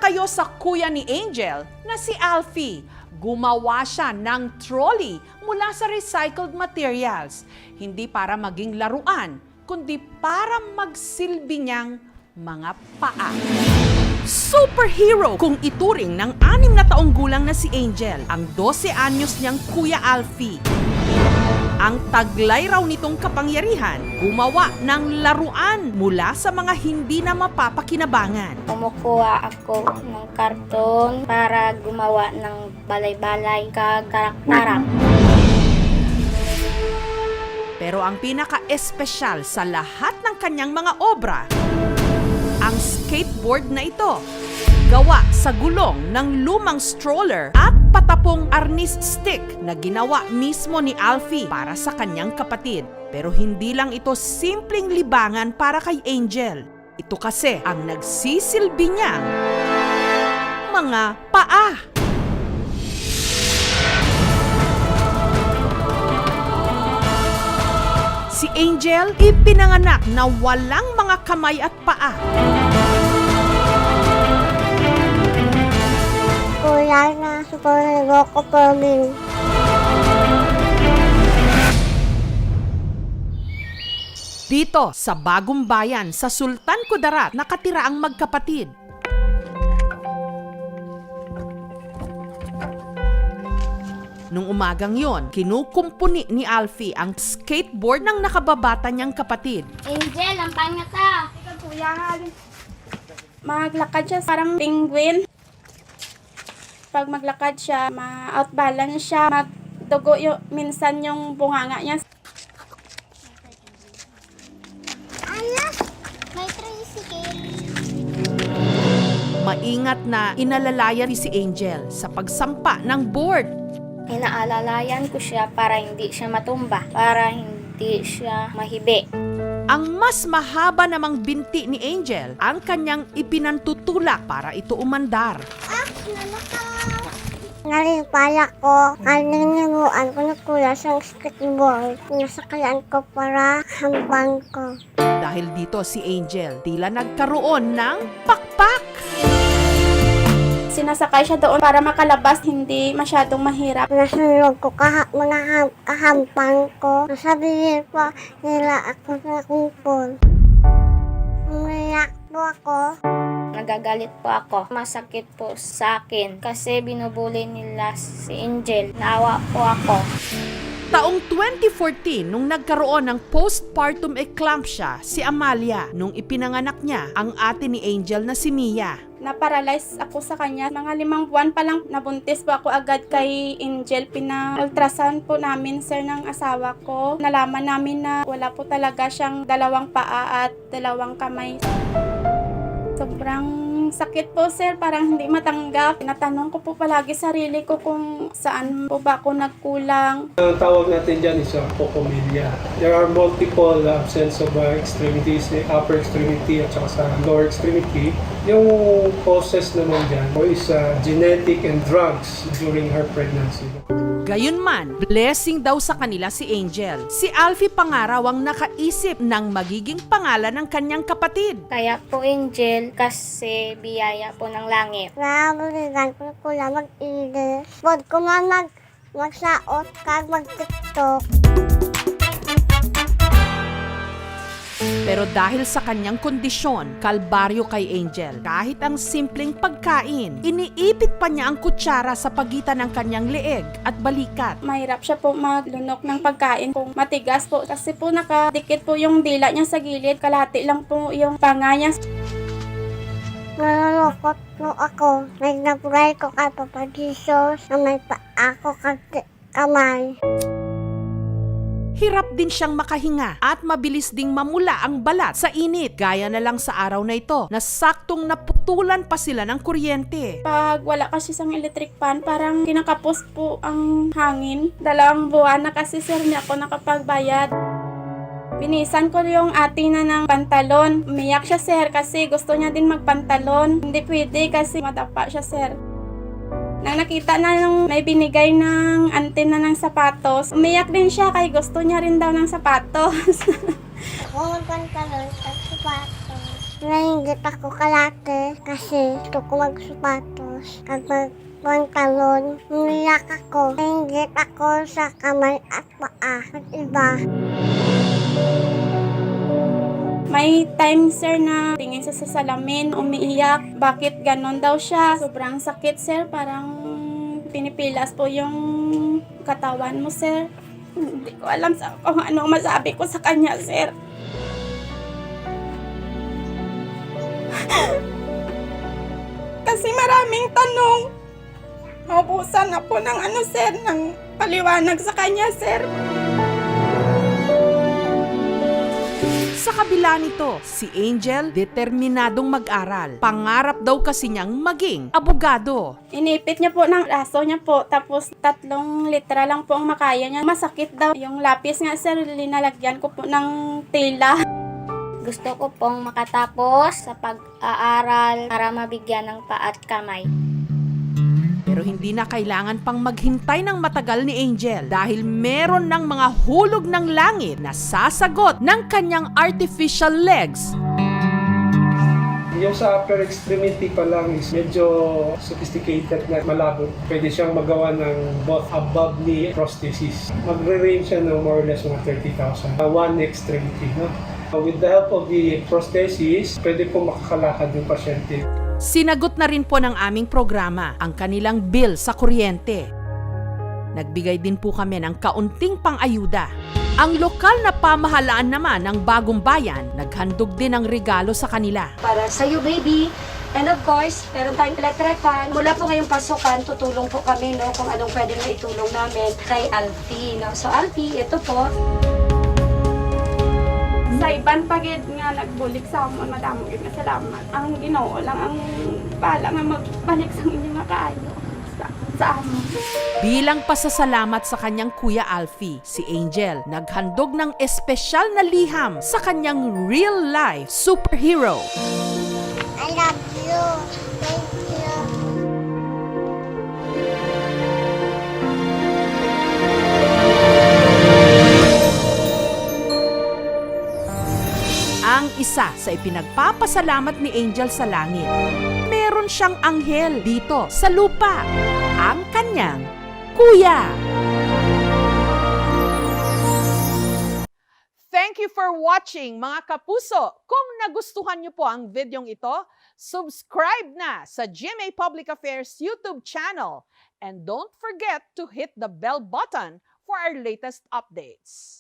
kayo sa kuya ni Angel na si Alfie. Gumawa siya ng trolley mula sa recycled materials. Hindi para maging laruan, kundi para magsilbi niyang mga paa. Superhero kung ituring ng 6 na taong gulang na si Angel, ang 12 anyos niyang kuya Alfie. Ang taglay raw nitong kapangyarihan, gumawa ng laruan mula sa mga hindi na mapapakinabangan. Kumukuha ako ng karton para gumawa ng balay-balay kakaraktarak. Pero ang pinaka-espesyal sa lahat ng kanyang mga obra, ang skateboard na ito. Gawa sa gulong ng lumang stroller at patapong arnis stick na ginawa mismo ni Alfie para sa kanyang kapatid. Pero hindi lang ito simpleng libangan para kay Angel. Ito kasi ang nagsisilbi niyang mga paa. Si Angel ipinanganak na walang mga kamay at paa. Kuya na superhero ko po rin. Dito sa Bagong Bayan sa Sultan Kudarat nakatira ang magkapatid. Nung umagang yon, kinukumpuni ni Alfie ang skateboard ng nakababata niyang kapatid. Angel, ang pangit ah! Kuya, maglakad siya parang penguin. Pag maglakad siya, ma-outbalance siya, magdugo minsan yung bunganga niya. May tricycle. Maingat na inalalayan si Angel sa pagsampa ng board. Inaalalayan ko siya para hindi siya matumba, para hindi siya mahibi. Ang mas mahaba namang binti ni Angel ang kanyang ipinantutulak para ito umandar. Nalipala ko, kalinimuan ko na kuya sa skateboard. Nasakayan ko para hambang ko. Dahil dito si Angel tila nagkaroon ng pakpak. Sinasakay siya doon para makalabas, hindi masyadong mahirap. Nasunod ko mga kahampang ko. Nasabihin po nila ako sa kumpol. Umiyak po ako. Nagagalit po ako. Masakit po sa akin kasi binubuli nila si Angel. Naawa po ako. Taong 2014 nung nagkaroon ng postpartum eclampsia si Amalia nung ipinanganak niya ang ate ni Angel na si Mia. Na-paralyze ako sa kanya. Mga 5 buwan pa lang nabuntis po ako agad kay Angel. Pina-ultrasound po namin, sir, ng asawa ko. Nalaman namin na wala po talaga siyang 2 paa at 2 kamay. Sobrang sakit po, sir. Parang hindi matanggap. Tinatanong ko po palagi sarili ko kung saan po ba ako nagkulang. Ang tawag natin dyan is pocomilia. There are multiple absence of extremities, upper extremity at saka sa lower extremity. Yung causes naman dyan is genetic and drugs during her pregnancy. Gayunman, blessing daw sa kanila si Angel. Si Alfie pangaraw ang nakaisip ng magiging pangalan ng kanyang kapatid. Kaya po Angel kasi biyaya po ng langit. Nabuligan ko kuya mag-ilis. Huwag ko magsaot kag mag-tiktok. Pero dahil sa kanyang kondisyon, kalbaryo kay Angel. Kahit ang simpleng pagkain, iniipit pa niya ang kutsara sa pagitan ng kanyang leeg at balikat. Mahirap siya po maglunok ng pagkain kung matigas po. Kasi po nakadikit po yung dila niya sa gilid. Kalahati lang po yung panga niya. Nalulukot po ako. May nabugay ko kay Papa Jesus na may ako kag kamay. Hirap din siyang makahinga at mabilis ding mamula ang balat sa init. Gaya na lang sa araw na ito na saktong naputulan pa sila ng kuryente. Pag wala kasi sang electric fan, parang kinakapos po ang hangin. 2 buwan na kasi, sir, hindi ako nakapagbayad. Binisan ko yung ate na ng pantalon. Umiyak siya, sir, kasi gusto niya din magpantalon. Hindi pwede kasi madapa siya, sir. Nang nakita na nung may binigay ng antena ng sapatos, umiyak din siya kay gusto niya rin daw ng sapatos. Ako magpantalon sa sapatos. Nainggit ako kalate kasi gusto ko magsupatos at magpantalon. Umiyak ako. Nainggit ako sa kamay at paa at iba. May time, sir, na tingin sa salamin, umiiyak. Bakit ganon daw siya? Sobrang sakit, sir. Parang pinipilas po yung katawan mo, sir. Hindi ko alam kung ano masabi ko sa kanya, sir. Kasi maraming tanong. Maubusan na po ng sir, ng paliwanag sa kanya, sir. Sa kabila nito, si Angel determinadong mag-aral. Pangarap daw kasi niyang maging abogado. Inipit niya po ng raso niya po, tapos 3 litra lang po ang makaya niya. Masakit daw yung lapis nga, sir, linalagyan ko po ng tela. Gusto ko pong makatapos sa pag-aaral para mabigyan ng paa at kamay. Pero hindi na kailangan pang maghintay ng matagal ni Angel dahil meron ng mga hulog ng langit na sasagot ng kanyang artificial legs. Yung sa upper extremity pa lang is medyo sophisticated na malabo. Pwede siyang magawa ng both above knee prosthesis. Magre-range siya ng more or less mga 30,000. One extremity, no? With the help of the prosthesis, pwede po makakalakad yung pasyente. Sinagot na rin po ng aming programa ang kanilang bill sa kuryente. Nagbigay din po kami ng kaunting pang-ayuda. Ang lokal na pamahalaan naman ng Bagong Bayan, naghandog din ng regalo sa kanila. Para sa you, baby. And of course, meron tayong electric fan. Mula po ngayong pasukan, tutulong po kami kung anong pwedeng maitulong namin kay Alfie. So Alfie, ito po. Sa iban pagid nga nagbulik sa amon, madamo gyud nga salamat. Ang Ginoo lang ang bahala nga magbalik sa inyo nga kaayo sa amon. Bilang pasasalamat sa kanyang Kuya Alfie, si Angel naghandog ng espesyal na liham sa kanyang real-life superhero. I love you. Thank you. Ang isa sa ipinagpapasalamat ni Angel sa langit. Meron siyang anghel dito sa lupa, ang kanyang kuya. Thank you for watching, mga kapuso. Kung nagustuhan niyo po ang videong ito, subscribe na sa GMA Public Affairs YouTube channel. And don't forget to hit the bell button for our latest updates.